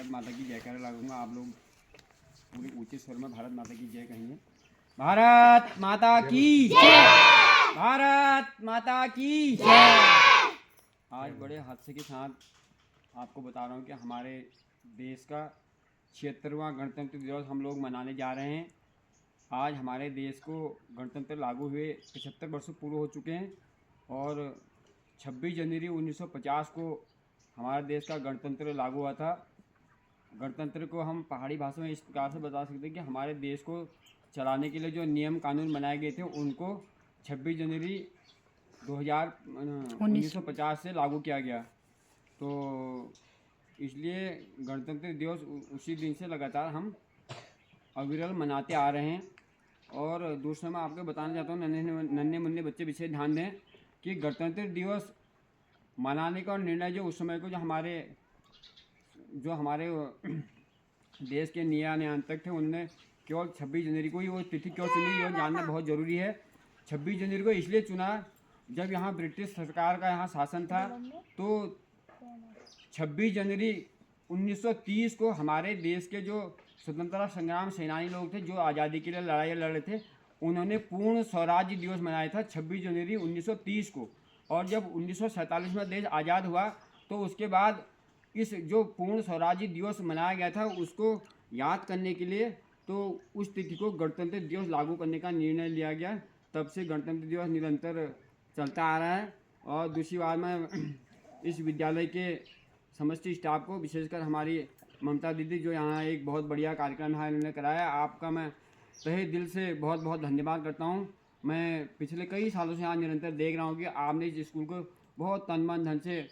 भारत माता की जयकारा लगाऊंगा। आप लोग पूरे ऊंचे स्वर में भारत माता की जय कहेंगे। भारत माता की जय, भारत माता की जय। आज बड़े हादसे के साथ आपको बता रहा हूँ कि हमारे देश का 76वां गणतंत्र दिवस हम लोग मनाने जा रहे हैं। आज हमारे देश को गणतंत्र लागू हुए 75 वर्ष पूरे हो चुके हैं और 26 जनवरी 1950 को हमारे देश का गणतंत्र लागू हुआ था। गणतंत्र को हम पहाड़ी भाषा में इस प्रकार से बता सकते हैं कि हमारे देश को चलाने के लिए जो नियम कानून बनाए गए थे उनको 26 जनवरी 1950 से लागू किया गया। तो इसलिए गणतंत्र दिवस उसी दिन से लगातार हम अविरल मनाते आ रहे हैं। और दूसरा मैं आपको बताना चाहता हूँ, नन्हे मुन्ने बच्चे विशेष ध्यान दें कि गणतंत्र दिवस मनाने का निर्णय जो उस समय को जो हमारे देश के नियंत्रक थे उन्होंने केवल 26 जनवरी को ही वो तिथि क्यों चुनी, यह जानना बहुत ज़रूरी है। 26 जनवरी को इसलिए चुना जब यहाँ ब्रिटिश सरकार का यहाँ शासन था। तो 26 जनवरी 1930 को हमारे देश के जो स्वतंत्रता संग्राम सेनानी लोग थे जो आज़ादी के लिए लड़ाई लड़ रहे थे, उन्होंने पूर्ण स्वराज्य दिवस मनाया था 26 जनवरी 1930 को। और जब 1947 में देश आज़ाद हुआ तो उसके बाद इस जो पूर्ण स्वराज्य दिवस मनाया गया था उसको याद करने के लिए तो उस तिथि को गणतंत्र दिवस लागू करने का निर्णय लिया गया। तब से गणतंत्र दिवस निरंतर चलता आ रहा है। और दूसरी बात, मैं इस विद्यालय के समस्त स्टाफ को, विशेषकर हमारी ममता दीदी जो यहाँ एक बहुत बढ़िया कार्यक्रम है इन्होंने कराया, आपका मैं तहे दिल से बहुत बहुत धन्यवाद करता हूँ। मैं पिछले कई सालों से यहाँ निरंतर देख रहा हूँ कि आपने इस स्कूल को बहुत तन मन धन से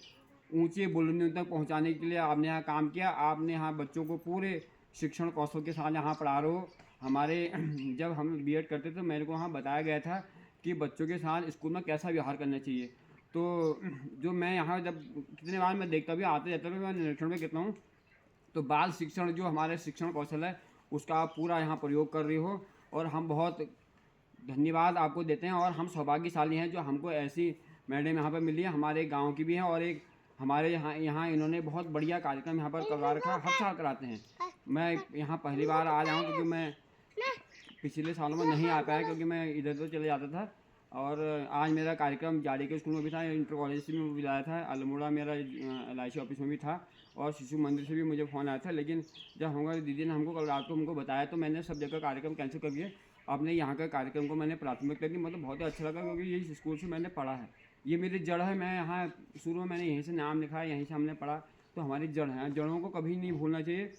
ऊंचे बुलंदियों तक पहुँचाने के लिए आपने यहाँ काम किया। आपने यहाँ बच्चों को पूरे शिक्षण कौशल के साथ यहाँ पढ़ा रहे हो। हमारे जब हम बीएड करते थे मेरे को वहाँ बताया गया था कि बच्चों के साथ स्कूल में कैसा व्यवहार करना चाहिए। तो जो मैं यहाँ जब कितने बार मैं देखता भी आते जाते हुए मैं निरीक्षण में कहता हूँ, तो बाल शिक्षण जो हमारे शिक्षण कौशल है उसका आप पूरा यहाँ प्रयोग कर रही हो और हम बहुत धन्यवाद आपको देते हैं। और हम सौभाग्यशाली हैं जो हमको ऐसी मैडम यहाँ पर मिली है, हमारे गांव की भी हैं और एक हमारे यहाँ इन्होंने बहुत बढ़िया कार्यक्रम यहाँ पर करवा रखा, हर साल कराते हैं। मैं यहाँ पहली बार आ रहा हूँ क्योंकि मैं पिछले सालों में नहीं आ पाया क्योंकि मैं इधर उधर चले जाता था। और आज मेरा कार्यक्रम जाड़ी के स्कूल में भी था, इंटर कॉलेज से भी बुलाया था, अल्मोड़ा मेरा LIC ऑफिस में भी था और शिशु मंदिर से भी मुझे फ़ोन आया था। लेकिन जब हमारी दीदी ने हमको कल रात को हमको बताया तो मैंने सब जगह कार्यक्रम कैंसिल कर दिए। आपने यहाँ का कार्यक्रम को मैंने प्राथमिकता दी, मतलब बहुत ही अच्छा लगा क्योंकि ये स्कूल से मैंने पढ़ा है, ये मेरी जड़ है। मैं यहाँ शुरू में मैंने यहीं से नाम लिखा है, यहीं से हमने पढ़ा, तो हमारी जड़ है। जड़ों को कभी नहीं भूलना चाहिए।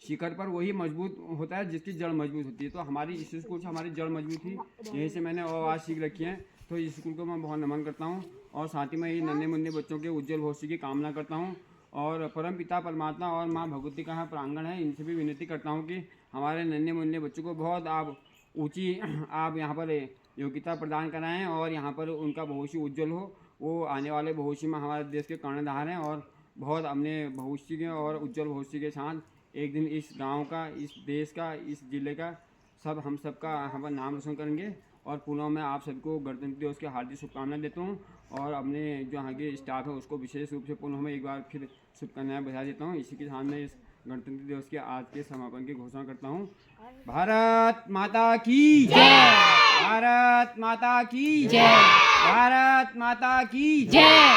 शिखर पर वही मजबूत होता है जिसकी जड़ मजबूत होती है। तो हमारी इस स्कूल से हमारी जड़ मजबूत थी, यहीं से मैंने आवाज़ सीख रखी है। तो इस स्कूल को मैं बहुत नमन करता हूँ और साथ ही में ये नन्हे मुन्ने बच्चों के उज्जवल भविष्य की कामना करता हूँ। और परम पिता परमात्मा और माँ भगवती का यहाँ प्रांगण है, इनसे भी विनती करता हूँ कि हमारे नन्हे मुन्ने बच्चों को बहुत आप ऊँची आप यहाँ पर योग्यता प्रदान कराएँ और यहाँ पर उनका भविष्य उज्जवल हो। वो आने वाले भविष्य में हमारे देश के कर्णधार हैं और बहुत अपने भविष्य के और उज्जवल भविष्य के साथ एक दिन इस गांव का, इस देश का, इस ज़िले का हम सबका यहाँ पर नाम रोशन करेंगे। और पुनः मैं आप सबको गणतंत्र दिवस की हार्दिक शुभकामनाएं देता हूँ और अपने जो यहाँ के स्टाफ है उसको विशेष रूप से पुनः मैं एक बार फिर शुभकामनाएं बधा देता हूँ। इसी के साथ मैं इस गणतंत्र दिवस के आज के समापन की घोषणा करता हूँ। भारत माता की जय, भारत माता की जय, भारत माता की जय।